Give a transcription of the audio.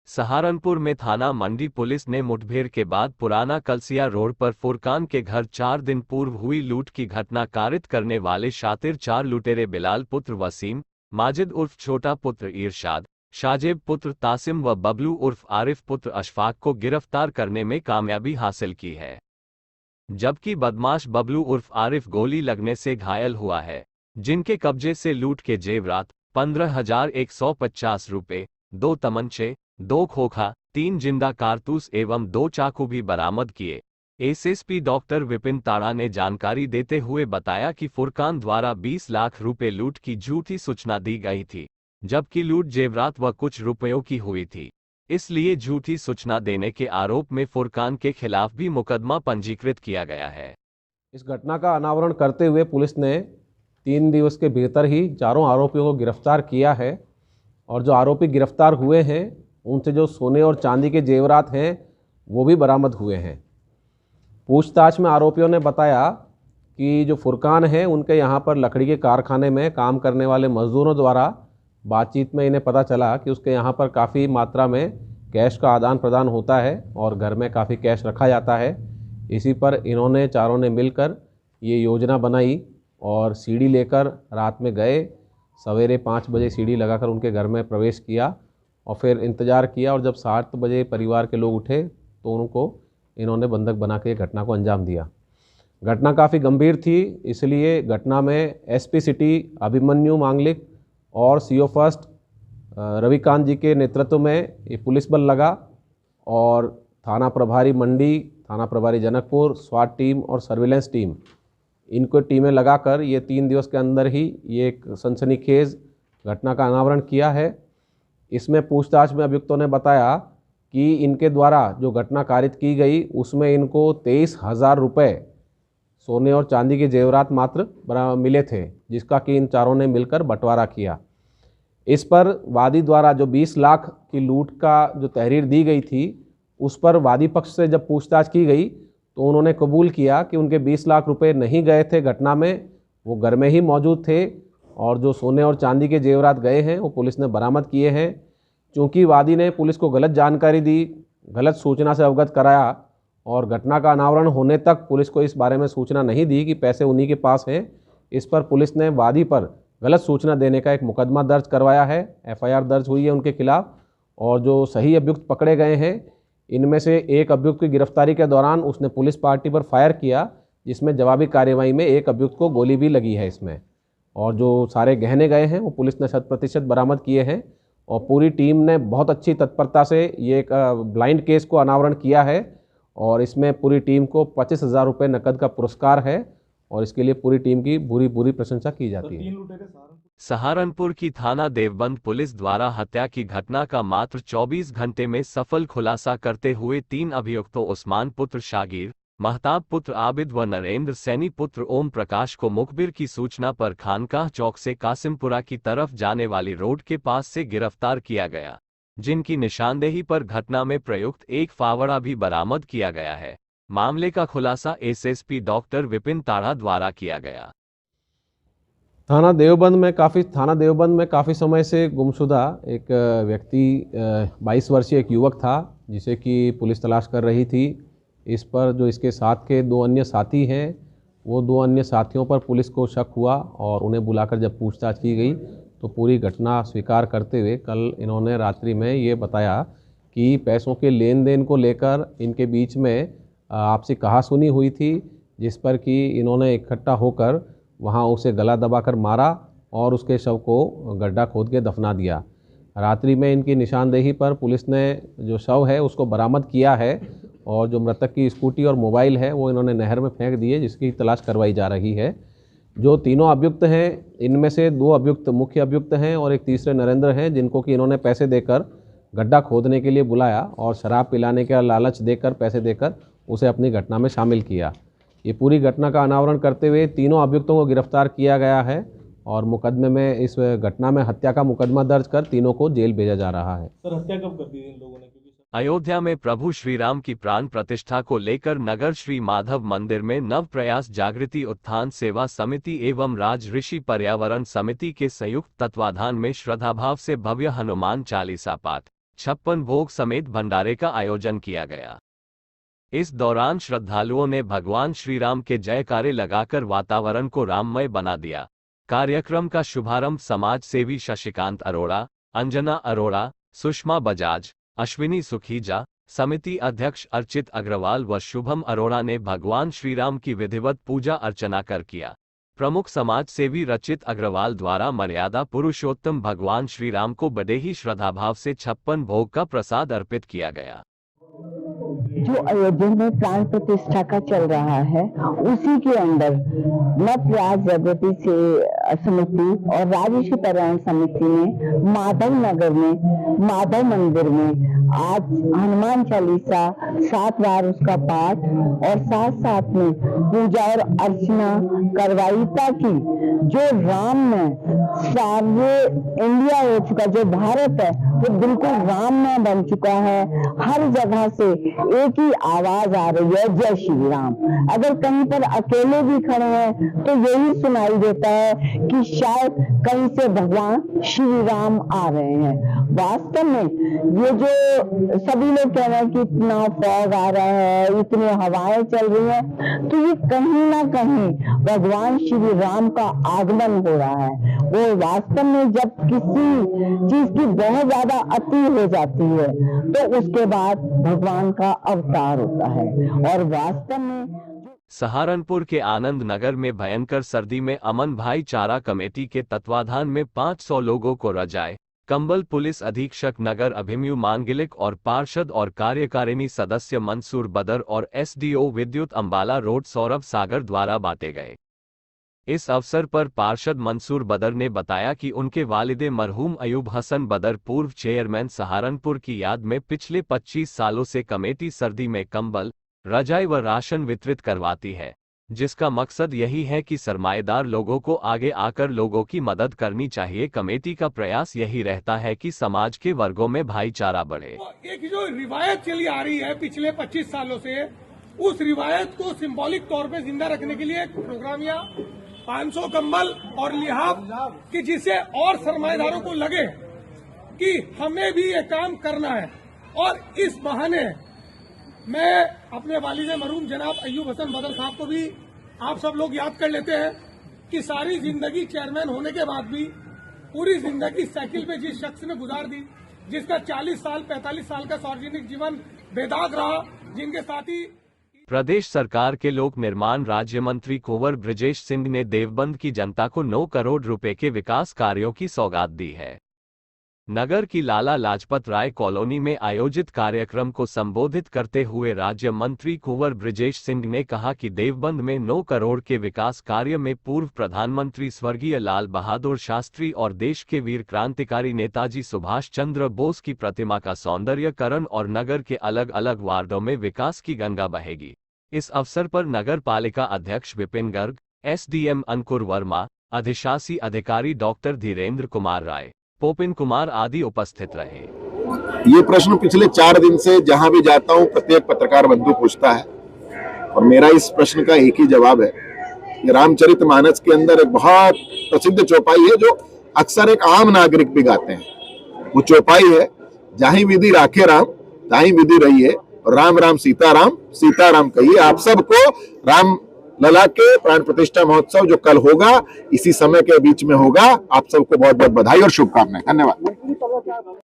सहारनपुर में थाना मंडी पुलिस ने मुठभेड़ के बाद पुराना कलसिया रोड पर फुरकान के घर 4 दिन पूर्व हुई लूट की घटना कारित करने वाले शातिर 4 लुटेरे बिलाल पुत्र वसीम, माजिद उर्फ छोटा पुत्र इरशाद, शाजेब पुत्र तासिम व बबलू उर्फ आरिफ पुत्र अशफाक को गिरफ्तार करने में कामयाबी हासिल की है। जबकि बदमाश बबलू उर्फ आरिफ गोली लगने से घायल हुआ है, जिनके कब्जे से लूट के जेवरात 15,150 रुपये, 2 तमंचे, 2 खोखा, 3 जिंदा कारतूस एवं 2 चाकू भी बरामद किए। एसएसपी डॉक्टर विपिन ताड़ा ने जानकारी देते हुए बताया कि फुरकान द्वारा 20 लाख रुपए लूट की झूठी सूचना दी गई थी, जबकि लूट जेवरात व कुछ रुपयों की हुई थी। इसलिए झूठी सूचना देने के आरोप में फुरकान के खिलाफ भी मुकदमा पंजीकृत किया गया है। इस घटना का अनावरण करते हुए पुलिस ने 3 दिवस के भीतर ही चारों आरोपियों को गिरफ्तार किया है और जो आरोपी गिरफ्तार हुए हैं उनसे जो सोने और चांदी के जेवरात हैं वो भी बरामद हुए हैं। पूछताछ में आरोपियों ने बताया कि जो फुरकान है उनके यहाँ पर लकड़ी के कारखाने में काम करने वाले मजदूरों द्वारा बातचीत में इन्हें पता चला कि उसके यहाँ पर काफ़ी मात्रा में कैश का आदान प्रदान होता है और घर में काफ़ी कैश रखा जाता है। इसी पर इन्होंने चारों ने मिलकर ये योजना बनाई और सीढ़ी लेकर रात में गए, सवेरे 5 बजे सीढ़ी लगाकर उनके घर में प्रवेश किया और फिर इंतज़ार किया और जब 7 बजे परिवार के लोग उठे तो उनको इन्होंने बंधक बना के घटना को अंजाम दिया। घटना काफ़ी गंभीर थी, इसलिए घटना में एसपी सिटी अभिमन्यु मांगलिक और सीओ फर्स्ट रविकांत जी के नेतृत्व में ये पुलिस बल लगा और थाना प्रभारी मंडी, थाना प्रभारी जनकपुर, स्वाट टीम और सर्विलेंस टीम, इनको टीमें लगाकर ये 3 दिवस के अंदर ही ये एक सनसनीखेज घटना का अनावरण किया है। इसमें पूछताछ में अभियुक्तों ने बताया कि इनके द्वारा जो घटना कारित की गई उसमें इनको 23,000 रुपये सोने और चांदी के जेवरात मात्र मिले थे, जिसका कि इन चारों ने मिलकर बंटवारा किया। इस पर वादी द्वारा जो 20 लाख की लूट का जो तहरीर दी गई थी उस पर वादी पक्ष से जब पूछताछ की गई तो उन्होंने कबूल किया कि उनके 20 लाख रुपए नहीं गए थे घटना में, वो घर में ही मौजूद थे और जो सोने और चांदी के जेवरात गए हैं वो पुलिस ने बरामद किए हैं। चूँकि वादी ने पुलिस को गलत जानकारी दी, गलत सूचना से अवगत कराया और घटना का अनावरण होने तक पुलिस को इस बारे में सूचना नहीं दी कि पैसे उन्हीं के पास हैं, इस पर पुलिस ने वादी पर गलत सूचना देने का एक मुकदमा दर्ज करवाया है। एफआईआर दर्ज हुई है उनके खिलाफ और जो सही अभियुक्त पकड़े गए हैं इनमें से एक अभियुक्त की गिरफ्तारी के दौरान उसने पुलिस पार्टी पर फायर किया, जिसमें जवाबी कार्रवाई में एक अभियुक्त को गोली भी लगी है इसमें। और जो सारे गहने गए हैं वो पुलिस ने 100% बरामद किए हैं और पूरी टीम ने बहुत अच्छी तत्परता से ये एक ब्लाइंड केस को अनावरण किया है और इसमें पूरी टीम को 25,000 रुपये नकद का पुरस्कार है और इसके लिए पूरी टीम की बुरी प्रशंसा की जाती है। सहारनपुर की थाना देवबंद पुलिस द्वारा हत्या की घटना का मात्र 24 घंटे में सफल खुलासा करते हुए 3 अभियुक्तों उस्मान पुत्र शागिर, महताब पुत्र आबिद व नरेंद्र सैनी पुत्र ओम प्रकाश को मुखबिर की सूचना पर खानकाह चौक से कासिमपुरा की तरफ जाने वाली रोड के पास से गिरफ्तार किया गया, जिनकी निशानदेही पर घटना में प्रयुक्त एक फावड़ा भी बरामद किया गया है। मामले का खुलासा एसएसपी डॉक्टर विपिन ताड़ा द्वारा किया गया। थाना देवबंद में काफ़ी समय से गुमशुदा एक व्यक्ति 22 वर्षीय एक युवक था, जिसे कि पुलिस तलाश कर रही थी। इस पर जो इसके साथ के 2 अन्य साथी हैं वो 2 अन्य साथियों पर पुलिस को शक हुआ और उन्हें बुलाकर जब पूछताछ की गई तो पूरी घटना स्वीकार करते हुए कल इन्होंने रात्रि में ये बताया कि पैसों के लेन देन को लेकर इनके बीच में आपसी कहासुनी हुई थी, जिस पर कि इन्होंने इकट्ठा होकर वहाँ उसे गला दबाकर मारा और उसके शव को गड्ढा खोद के दफना दिया। रात्रि में इनकी निशानदेही पर पुलिस ने जो शव है उसको बरामद किया है और जो मृतक की स्कूटी और मोबाइल है वो इन्होंने नहर में फेंक दिए, जिसकी तलाश करवाई जा रही है। जो तीनों अभियुक्त हैं इनमें से 2 अभियुक्त मुख्य अभियुक्त हैं और एक तीसरे नरेंद्र हैं, जिनको कि इन्होंने पैसे देकर गड्ढा खोदने के लिए बुलाया और शराब पिलाने का लालच देकर पैसे देकर उसे अपनी घटना में शामिल किया। ये पूरी घटना का अनावरण करते हुए तीनों अभियुक्तों को गिरफ्तार किया गया है और मुकदमे में इस घटना में हत्या का मुकदमा दर्ज कर तीनों को जेल भेजा जा रहा है। सर, हत्या कब कर दी इन लोगों ने? अयोध्या में प्रभु श्री राम की प्राण प्रतिष्ठा को लेकर नगर श्री माधव मंदिर में नव प्रयास जागृति उत्थान सेवा समिति एवं राज ऋषि पर्यावरण समिति के संयुक्त तत्वाधान में श्रद्धाभाव से भव्य हनुमान चालीसा पाठ, 56 भोग समेत भंडारे का आयोजन किया गया। इस दौरान श्रद्धालुओं ने भगवान श्री राम के जयकारे लगाकर वातावरण को राममय बना दिया। कार्यक्रम का शुभारंभ समाज सेवी शशिकांत अरोड़ा, अंजना अरोड़ा, सुषमा बजाज, अश्विनी सुखीजा, समिति अध्यक्ष अर्चित अग्रवाल व शुभम अरोड़ा ने भगवान श्री राम की विधिवत पूजा अर्चना कर किया। प्रमुख समाज सेवी रचित अग्रवाल द्वारा मर्यादा पुरुषोत्तम भगवान श्री राम को बड़े ही श्रद्धाभाव से 56 भोग का प्रसाद अर्पित किया गया। जो अयोध्या में प्राण प्रतिष्ठा का चल रहा है, उसी के अंदर मत व्यास जागृति से समिति और राजर्षि पारायण समिति ने माधव नगर में माधव मंदिर में आज हनुमान चालीसा 7 बार उसका पाठ और साथ साथ में पूजा और अर्चना करवाई, ताकि जो राम में सारे इंडिया हो चुका, जो भारत है वो बिल्कुल राममय बन चुका है। हर जगह से एक ही आवाज आ रही है, जय श्री राम। अगर कहीं पर अकेले भी खड़े हैं तो यही सुनाई देता है कि शायद कहीं से भगवान श्री राम आ रहे हैं। वास्तव में ये जो सभी लोग कह रहे हैं कि इतना फॉग आ रहा है, इतनी हवाएं चल रही हैं, तो ये कहीं ना कहीं भगवान श्री राम का आगमन हो रहा है। वो वास्तव में जब किसी चीज की बहुत ज्यादा अति हो जाती है तो उसके बाद भगवान का अवतार होता है। और वास्तव में सहारनपुर के आनंद नगर में भयंकर सर्दी में अमन भाईचारा कमेटी के तत्वाधान में 500 लोगों को रजाई, कंबल पुलिस अधीक्षक नगर अभिमन्यु मांगलिक और पार्षद और कार्यकारिणी सदस्य मंसूर बदर और एसडीओ विद्युत अंबाला रोड सौरभ सागर द्वारा बांटे गए। इस अवसर पर पार्षद मंसूर बदर ने बताया कि उनके वालिदे मरहूम अयूब हसन बदर पूर्व चेयरमैन सहारनपुर की याद में पिछले 25 सालों से कमेटी सर्दी में कंबल, रजाई व राशन वितरित करवाती है, जिसका मकसद यही है कि सरमाएदार लोगों को आगे आकर लोगों की मदद करनी चाहिए। कमेटी का प्रयास यही रहता है कि समाज के वर्गों में भाईचारा बढ़े। एक जो रिवायत चली आ रही है पिछले 25 सालों से, उस रिवायत को सिंबॉलिक तौर पे जिंदा रखने के लिए एक प्रोग्राम या 500 कंबल और लिहाफ कि जिससे और सरमाएदारों को लगे कि हमें भी ये काम करना है। और इस बहाने मैं अपने वालिद मरहूम जनाब अयूब हसन बदर साहब को भी आप सब लोग याद कर लेते हैं कि सारी जिंदगी चेयरमैन होने के बाद भी पूरी जिंदगी साइकिल पे जिस शख्स ने गुजार दी, जिसका 40 साल 45 साल का सार्वजनिक जीवन बेदाग रहा, जिनके साथ ही प्रदेश सरकार के लोक निर्माण राज्य मंत्री कुंवर ब्रजेश सिंह ने देवबंद की जनता को 9 करोड़ रुपए के विकास कार्यों की सौगात दी है। नगर की लाला लाजपत राय कॉलोनी में आयोजित कार्यक्रम को संबोधित करते हुए राज्य मंत्री कुंवर ब्रजेश सिंह ने कहा कि देवबंद में 9 करोड़ के विकास कार्य में पूर्व प्रधानमंत्री स्वर्गीय लाल बहादुर शास्त्री और देश के वीर क्रांतिकारी नेताजी सुभाष चंद्र बोस की प्रतिमा का सौंदर्यकरण और नगर के अलग अलग वार्डों में विकास की गंगा बहेगी। इस अवसर पर नगर पालिका अध्यक्ष विपिन गर्ग, एसडीएम अंकुर वर्मा, अधिशासी अधिकारी डॉक्टर धीरेन्द्र कुमार राय, पोपिन कुमार आदि उपस्थित रहे। ये प्रश्न पिछले 4 दिन से जहां भी जाता हूं प्रत्येक पत्रकार बंधु पूछता है और मेरा इस प्रश्न का एक ही जवाब है। ये रामचरितमानस के अंदर एक बहुत प्रसिद्ध चौपाई है जो अक्सर एक आम नागरिक भी गाते हैं। वो चौपाई है, जाहि विधि राखे राम ताहि विधि रहिए, राम राम सीताराम कहिए। आप सबको राम लला के प्राण प्रतिष्ठा महोत्सव जो कल होगा, इसी समय के बीच में होगा, आप सबको बहुत बहुत बधाई और शुभकामनाएं। धन्यवाद।